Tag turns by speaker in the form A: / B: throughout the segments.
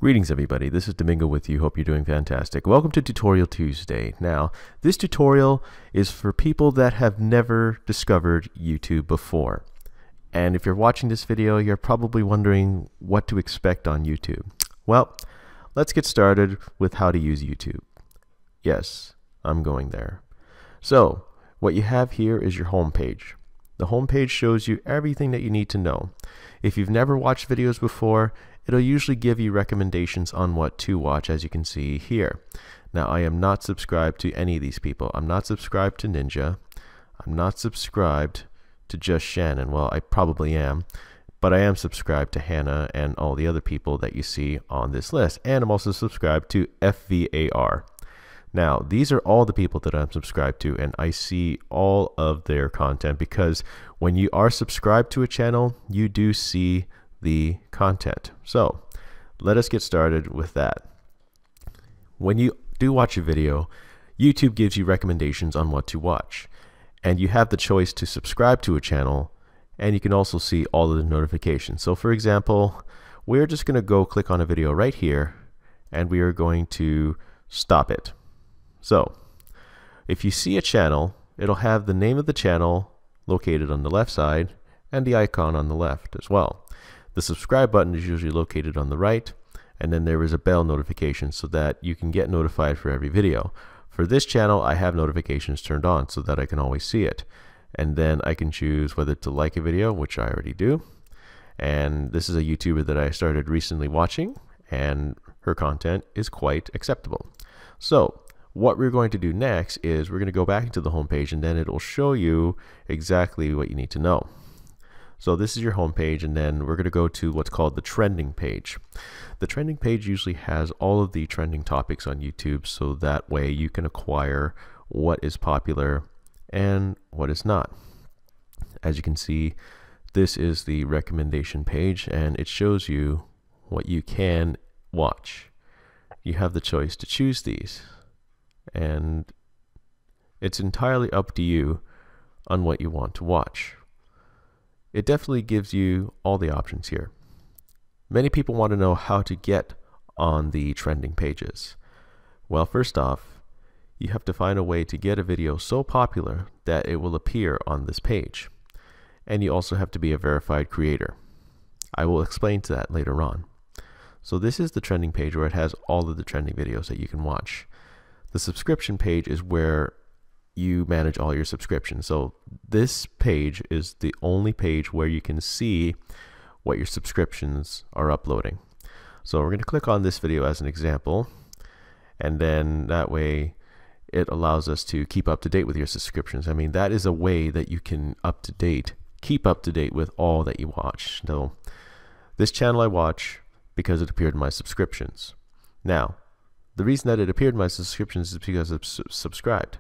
A: Greetings everybody, this is Domingo with you. Hope you're doing fantastic. Welcome to Tutorial Tuesday. Now, this tutorial is for people that have never discovered YouTube before. And if you're watching this video, you're probably wondering what to expect on YouTube. Well, let's get started with how to use YouTube. Yes, I'm going there. So, what you have here is your home page. The home page shows you everything that you need to know. If you've never watched videos before, it'll usually give you recommendations on what to watch, as you can see here. Now, I am not subscribed to any of these people. I'm not subscribed to Ninja. I'm not subscribed to Just Shannon. Well, I probably am, but I am subscribed to Hannah and all the other people that you see on this list. And I'm also subscribed to FVAR. Now, these are all the people that I'm subscribed to, and I see all of their content because when you are subscribed to a channel, you do see the content. So let us get started with that. When you do watch a video, YouTube gives you recommendations on what to watch, and you have the choice to subscribe to a channel, and you can also see all of the notifications. So for example, we're just going to go click on a video right here, and we are going to stop it. So if you see a channel, it'll have the name of the channel located on the left side and the icon on the left as well. The subscribe button is usually located on the right, and then there is a bell notification so that you can get notified for every video. For this channel, I have notifications turned on so that I can always see it. And then I can choose whether to like a video, which I already do. And this is a YouTuber that I started recently watching, and her content is quite acceptable. So what we're going to do next is we're going to go back into the home page, and then it will show you exactly what you need to know. So this is your home page, and then we're going to go to what's called the trending page. The trending page usually has all of the trending topics on YouTube, so that way you can acquire what is popular and what is not. As you can see, this is the recommendation page, and it shows you what you can watch. You have the choice to choose these, and it's entirely up to you on what you want to watch. It definitely gives you all the options here. Many people want to know how to get on the trending pages. Well, first off, you have to find a way to get a video so popular that it will appear on this page. And you also have to be a verified creator. I will explain to that later on. So this is the trending page where it has all of the trending videos that you can watch. The subscription page is where you manage all your subscriptions. So this page is the only page where you can see what your subscriptions are uploading. So we're going to click on this video as an example, and then that way it allows us to keep up to date with your subscriptions. I mean, that is a way that you can keep up to date with all that you watch. So this channel I watch because it appeared in my subscriptions. Now, the reason that it appeared in my subscriptions is because I'm subscribed.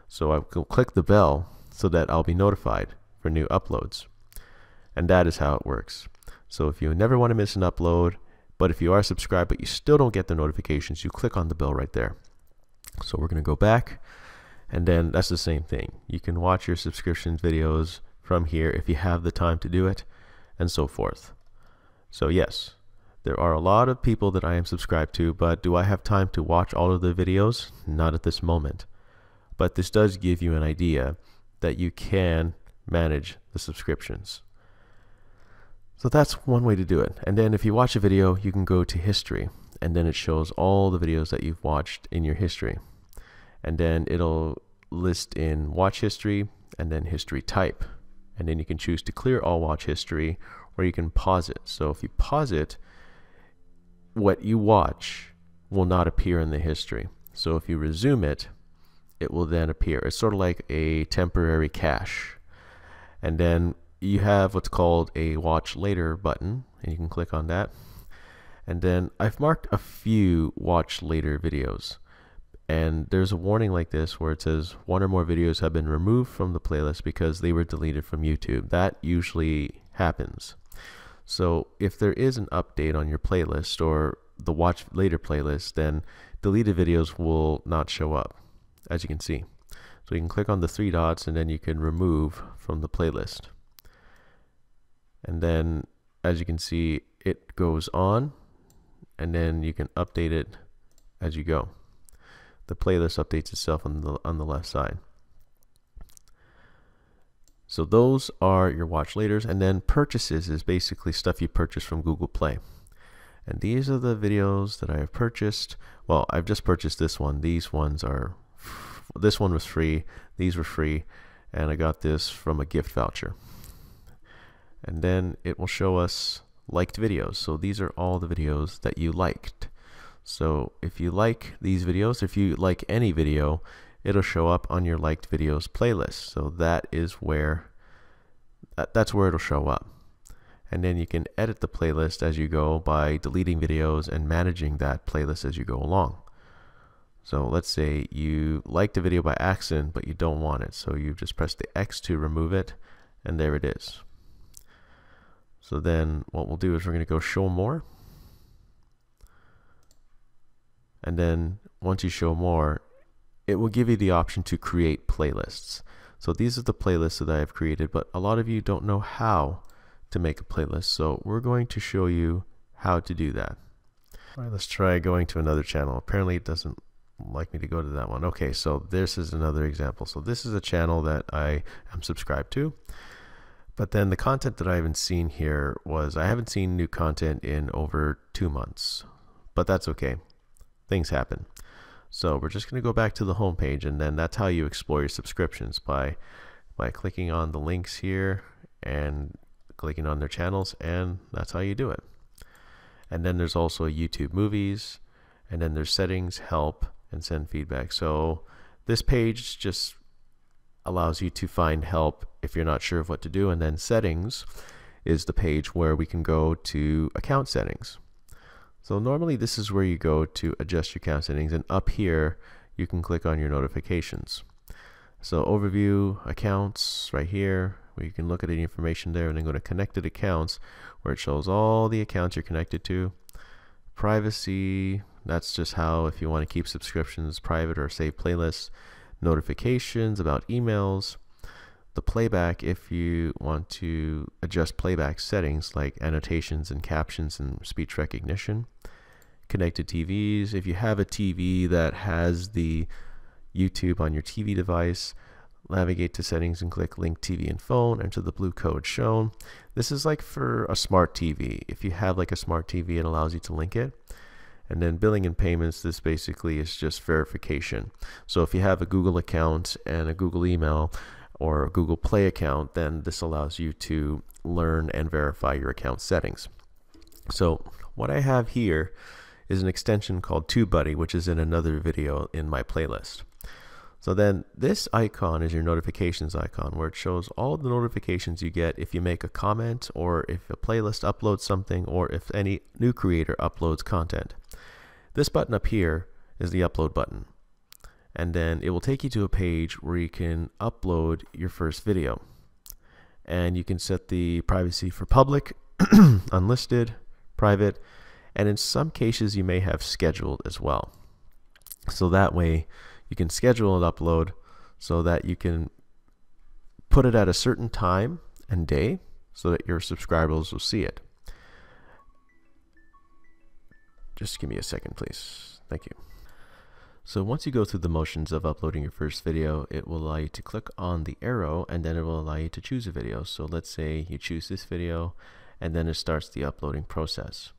A: So I will click the bell so that I'll be notified for new uploads. And that is how it works. So if you never want to miss an upload, but if you are subscribed but you still don't get the notifications, you click on the bell right there. So we're going to go back, and then that's the same thing. You can watch your subscription videos from here if you have the time to do it, and so forth. So yes, there are a lot of people that I am subscribed to, but do I have time to watch all of the videos? Not at this moment. But this does give you an idea that you can manage the subscriptions. So that's one way to do it. And then if you watch a video, you can go to history, and then it shows all the videos that you've watched in your history. And then it'll list in watch history and then history type. And then you can choose to clear all watch history, or you can pause it. So if you pause it, what you watch will not appear in the history. So if you resume it, it will then appear. It's sort of like a temporary cache. And then you have what's called a watch later button, and you can click on that. And then I've marked a few watch later videos, and there's a warning like this where it says one or more videos have been removed from the playlist because they were deleted from YouTube. That usually happens. So if there is an update on your playlist or the watch later playlist, then deleted videos will not show up, as you can see. So you can click on the three dots, and then you can remove from the playlist. And then, as you can see, it goes on and then you can update it as you go. The playlist updates itself on the left side. So those are your watch laters, and then purchases is basically stuff you purchase from Google Play. And these are the videos that I have purchased. Well, I've just purchased this one. These ones are, this one was free, these were free, and I got this from a gift voucher. And then it will show us liked videos. So these are all the videos that you liked. So if you like these videos, if you like any video, it'll show up on your liked videos playlist. So that is where, that's where it'll show up. And then you can edit the playlist as you go by deleting videos and managing that playlist as you go along. So let's say you liked a video by accident, but you don't want it. So you just press the X to remove it, and there it is. So then what we'll do is we're going to go show more. And then once you show more, it will give you the option to create playlists. So these are the playlists that I have created, but a lot of you don't know how to make a playlist. So we're going to show you how to do that. All right, let's try going to another channel. Apparently it doesn't like me to go to that one. Okay, so this is another example. So this is a channel that I am subscribed to. But then the content that I haven't seen here was, I haven't seen new content in over 2 months. But that's okay. Things happen. So we're just going to go back to the home page, and then that's how you explore your subscriptions, by clicking on the links here and clicking on their channels, and that's how you do it. And then there's also YouTube movies, and then there's settings, help, and send feedback. So this page just allows you to find help if you're not sure of what to do, and then settings is the page where we can go to account settings. So normally this is where you go to adjust your account settings, and up here you can click on your notifications. So overview, accounts, right here, where you can look at any information there, and then go to connected accounts, where it shows all the accounts you're connected to. Privacy, that's just how, if you want to keep subscriptions private or save playlists. Notifications, about emails. The playback, if you want to adjust playback settings like annotations and captions and speech recognition. Connected TVs, if you have a TV that has the YouTube on your TV device, navigate to settings and click link TV and phone, enter the blue code shown. This is like for a smart TV. If you have like a smart TV, it allows you to link it. And then billing and payments, this basically is just verification. So if you have a Google account and a Google email or a Google Play account, then this allows you to learn and verify your account settings. So what I have here is an extension called TubeBuddy, which is in another video in my playlist. So then this icon is your notifications icon, where it shows all the notifications you get if you make a comment, or if a playlist uploads something, or if any new creator uploads content. This button up here is the upload button. And then it will take you to a page where you can upload your first video. And you can set the privacy for public, unlisted, private, and in some cases you may have scheduled as well. So that way you can schedule an upload so that you can put it at a certain time and day so that your subscribers will see it. Just give me a second, please. Thank you. So once you go through the motions of uploading your first video, it will allow you to click on the arrow, and then it will allow you to choose a video. So let's say you choose this video, and then it starts the uploading process.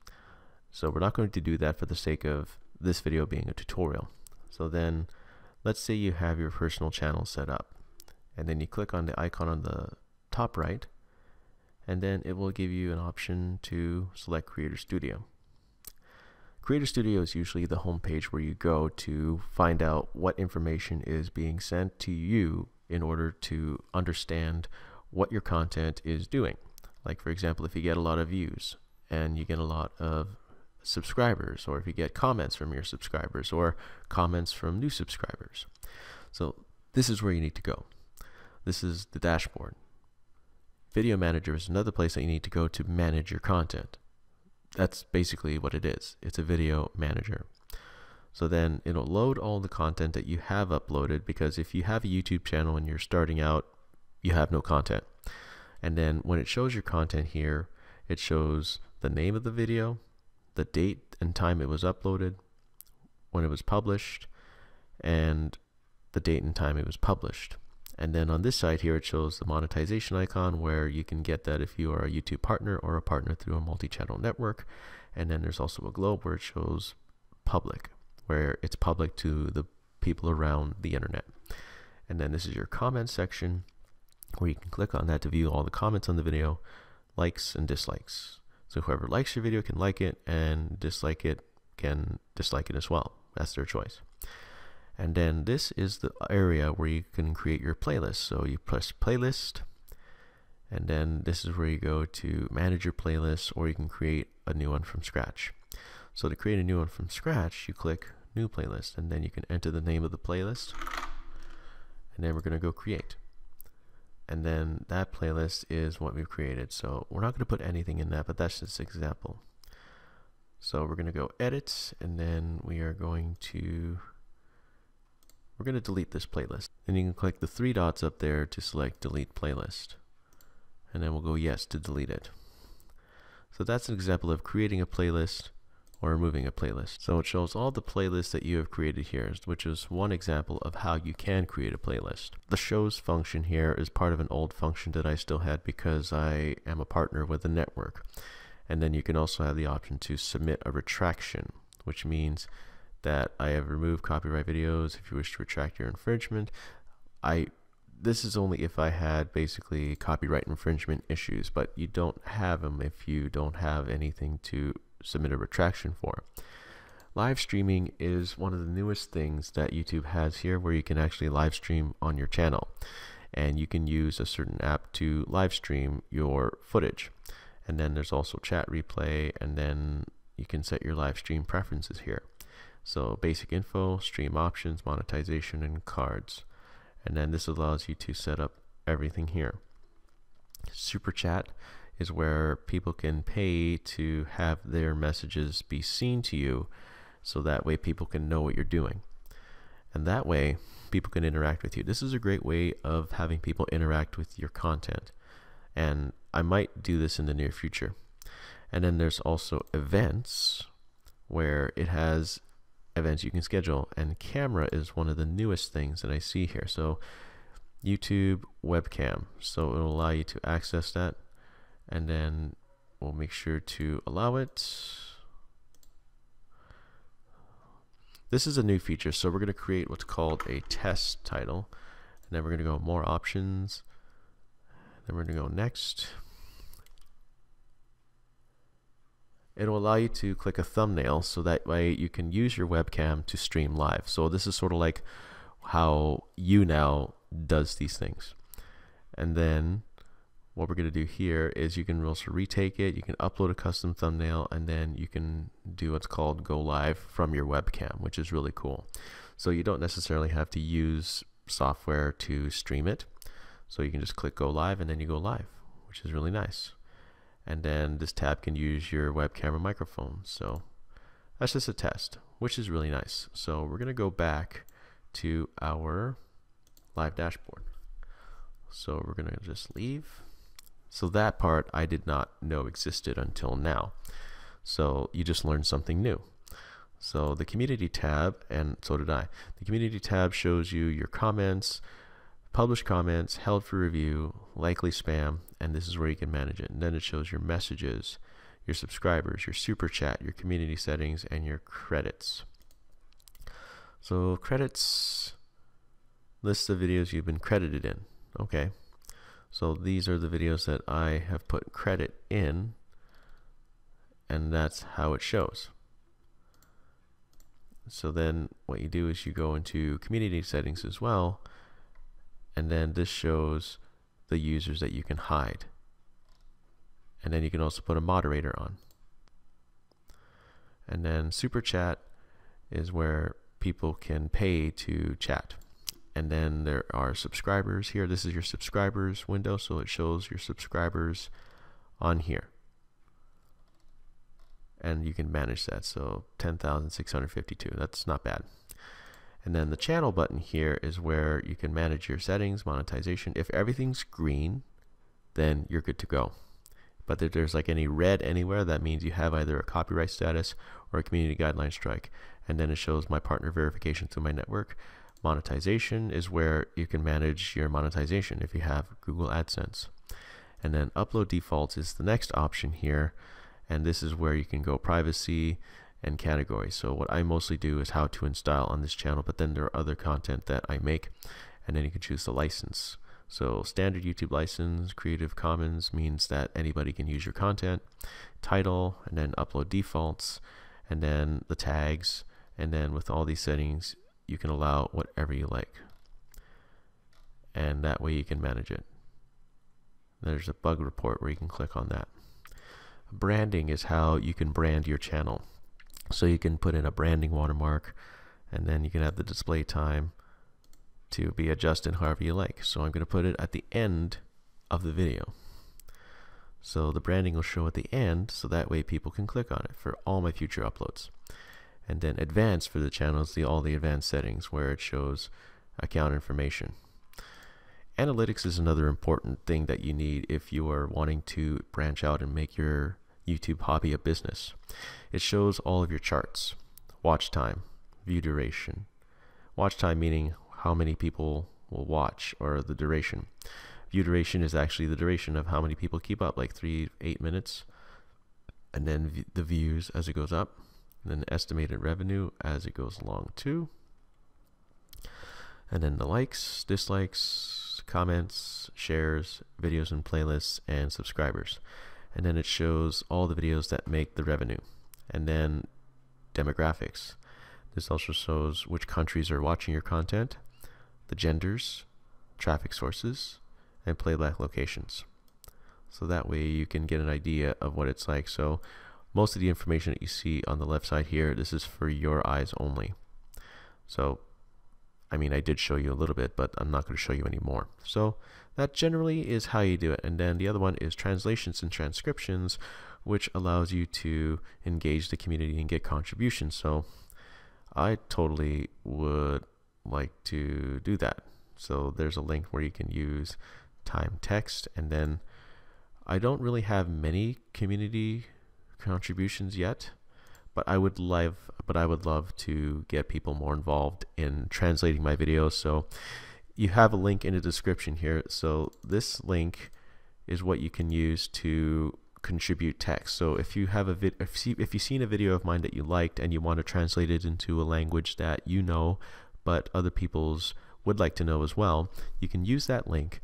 A: So we're not going to do that for the sake of this video being a tutorial. So then let's say you have your personal channel set up, and then you click on the icon on the top right, and then it will give you an option to select Creator Studio. Creator Studio is usually the home page where you go to find out what information is being sent to you in order to understand what your content is doing. Like, for example, if you get a lot of views and you get a lot of subscribers, or if you get comments from your subscribers or comments from new subscribers. So this is where you need to go. This is the dashboard. Video Manager is another place that you need to go to manage your content. That's basically what it is. It's a video manager. So then it'll load all the content that you have uploaded, because if you have a YouTube channel and you're starting out, you have no content. And then when it shows your content here, it shows the name of the video, the date and time it was uploaded, when it was published, and the date and time it was published. And then on this side here, it shows the monetization icon, where you can get that if you are a YouTube partner or a partner through a multi-channel network. And then there's also a globe where it shows public, where it's public to the people around the internet. And then this is your comment section, where you can click on that to view all the comments on the video, likes and dislikes. So whoever likes your video can like it, and dislike it can dislike it as well. That's their choice. And then this is the area where you can create your playlist. So you press playlist, and then this is where you go to manage your playlist, or you can create a new one from scratch. So to create a new one from scratch, you click new playlist, and then you can enter the name of the playlist, and then we're going to go create. And then that playlist is what we've created. So we're not going to put anything in that, but that's just an example. So we're going to go edit, and then we're going to delete this playlist. And you can click the three dots up there to select delete playlist. And then we'll go yes to delete it. So that's an example of creating a playlist or removing a playlist. So it shows all the playlists that you have created here, which is one example of how you can create a playlist. The shows function here is part of an old function that I still had because I am a partner with a network. And then you can also have the option to submit a retraction, which means that I have removed copyright videos. If you wish to retract your infringement, this is only if I had basically copyright infringement issues, but you don't have them if you don't have anything to submit a retraction for. Live streaming is one of the newest things that YouTube has here, where you can actually live stream on your channel, and you can use a certain app to live stream your footage. And then there's also chat replay, and then you can set your live stream preferences here. So basic info, stream options, monetization, and cards. And then this allows you to set up everything here. Super chat is where people can pay to have their messages be seen to you, so that way people can know what you're doing. And that way people can interact with you. This is a great way of having people interact with your content. And I might do this in the near future. And then there's also events, where it has events you can schedule, and camera is one of the newest things that I see here. So YouTube webcam, so it'll allow you to access that, and then we'll make sure to allow it. This is a new feature, so we're going to create what's called a test title, and then we're going to go more options, then we're going to go next. It'll allow you to click a thumbnail, so that way you can use your webcam to stream live. So this is sort of like how YouNow does these things. And then what we're going to do here is you can also retake it, you can upload a custom thumbnail, and then you can do what's called go live from your webcam, which is really cool. So you don't necessarily have to use software to stream it. So you can just click go live, and then you go live, which is really nice. And then this tab can use your webcam or microphone. So that's just a test, which is really nice. So we're going to go back to our live dashboard. So we're going to just leave. So that part I did not know existed until now. So you just learned something new. So the community tab, and so did I. The community tab shows you your comments, published comments, held for review, likely spam, and this is where you can manage it. And then it shows your messages, your subscribers, your super chat, your community settings, and your credits. So credits lists the videos you've been credited in. Okay, so these are the videos that I have put credit in, and that's how it shows. So then what you do is you go into community settings as well, and then this shows the users that you can hide. And then you can also put a moderator on. And then super chat is where people can pay to chat. And then there are subscribers here. This is your subscribers window, so it shows your subscribers on here. And you can manage that. So 10,652, that's not bad. And then the channel button here is where you can manage your settings, monetization. If everything's green, then you're good to go. But if there's like any red anywhere, that means you have either a copyright status or a community guideline strike. And then it shows my partner verification through my network. Monetization is where you can manage your monetization if you have Google AdSense. And then upload defaults is the next option here. And this is where you can go privacy and categories. So what I mostly do is how to install on this channel, but then there are other content that I make, and then you can choose the license. So standard YouTube license, Creative Commons means that anybody can use your content, title, and then upload defaults, and then the tags, and then with all these settings, you can allow whatever you like. And that way you can manage it. There's a bug report where you can click on that. Branding is how you can brand your channel. So you can put in a branding watermark, and then you can have the display time to be adjusted however you like. So I'm going to put it at the end of the video. So the branding will show at the end, so that way people can click on it for all my future uploads. And then advanced for the channel is all the advanced settings where it shows account information. Analytics is another important thing that you need if you are wanting to branch out and make your YouTube hobby a business. It shows all of your charts, watch time, view duration. Watch time meaning how many people will watch, or the duration. View duration is actually the duration of how many people keep up, like 3 to 8 minutes. And then the views as it goes up, and then estimated revenue as it goes along too. And then the likes, dislikes, comments, shares, videos and playlists, and subscribers. And then it shows all the videos that make the revenue. And then demographics. This also shows which countries are watching your content, the genders, traffic sources, and playback locations. So that way you can get an idea of what it's like. So most of the information that you see on the left side here, this is for your eyes only. So I mean, I did show you a little bit, but I'm not going to show you any more. So that generally is how you do it. And then the other one is translations and transcriptions, which allows you to engage the community and get contributions. So I totally would like to do that. So there's a link where you can use time text, and then I don't really have many community contributions yet. But I would love to get people more involved in translating my videos. So you have a link in the description here. So this link is what you can use to contribute text. So if you have if you've seen a video of mine that you liked and you want to translate it into a language that you know, but other people's would like to know as well, you can use that link,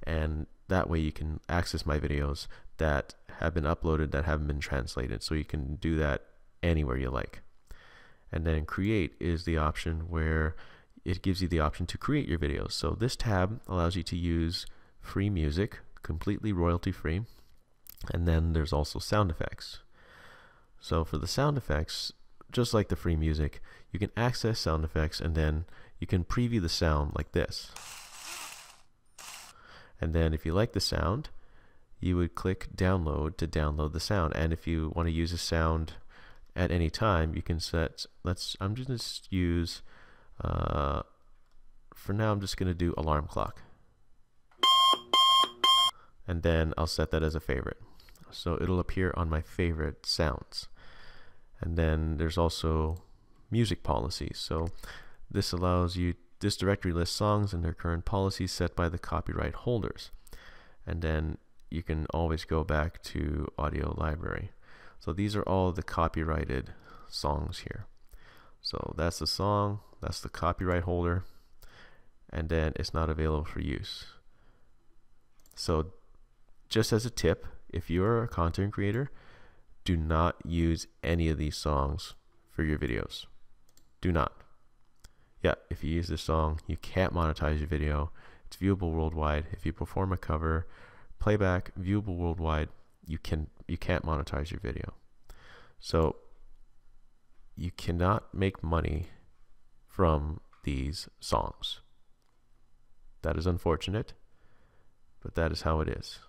A: and that way you can access my videos that have been uploaded that haven't been translated. So you can do that anywhere you like. And then create is the option where it gives you the option to create your videos. So this tab allows you to use free music, completely royalty free. And then there's also sound effects. So for the sound effects, just like the free music, you can access sound effects, and then you can preview the sound like this. And then if you like the sound, you would click download to download the sound. And if you want to use a sound at any time, you can set, I'm just going to use, for now I'm just going to do alarm clock. And then I'll set that as a favorite. So it'll appear on my favorite sounds. And then there's also music policies. So this allows you, this directory lists songs and their current policies set by the copyright holders. And then you can always go back to audio library. So these are all the copyrighted songs here. So that's the song, that's the copyright holder, and then it's not available for use. So just as a tip, if you're a content creator, do not use any of these songs for your videos. Do not. Yeah, if you use this song, you can't monetize your video. It's viewable worldwide. If you perform a cover, playback, viewable worldwide, you can't monetize your video. So you cannot make money from these songs. That is unfortunate, but that is how it is.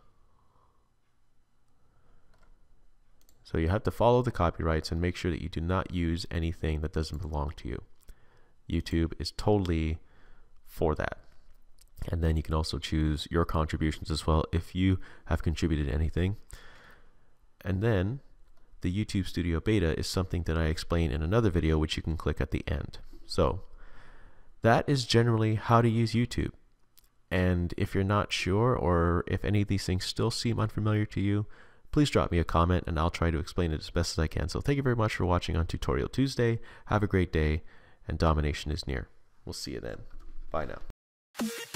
A: So you have to follow the copyrights and make sure that you do not use anything that doesn't belong to you. YouTube is totally for that. And then you can also choose your contributions as well. If you have contributed anything, And then the YouTube Studio Beta is something that I explain in another video, which you can click at the end. So that is generally how to use YouTube. And if you're not sure, or if any of these things still seem unfamiliar to you, please drop me a comment and I'll try to explain it as best as I can. So thank you very much for watching on Tutorial Tuesday. Have a great day, and domination is near. We'll see you then. Bye now.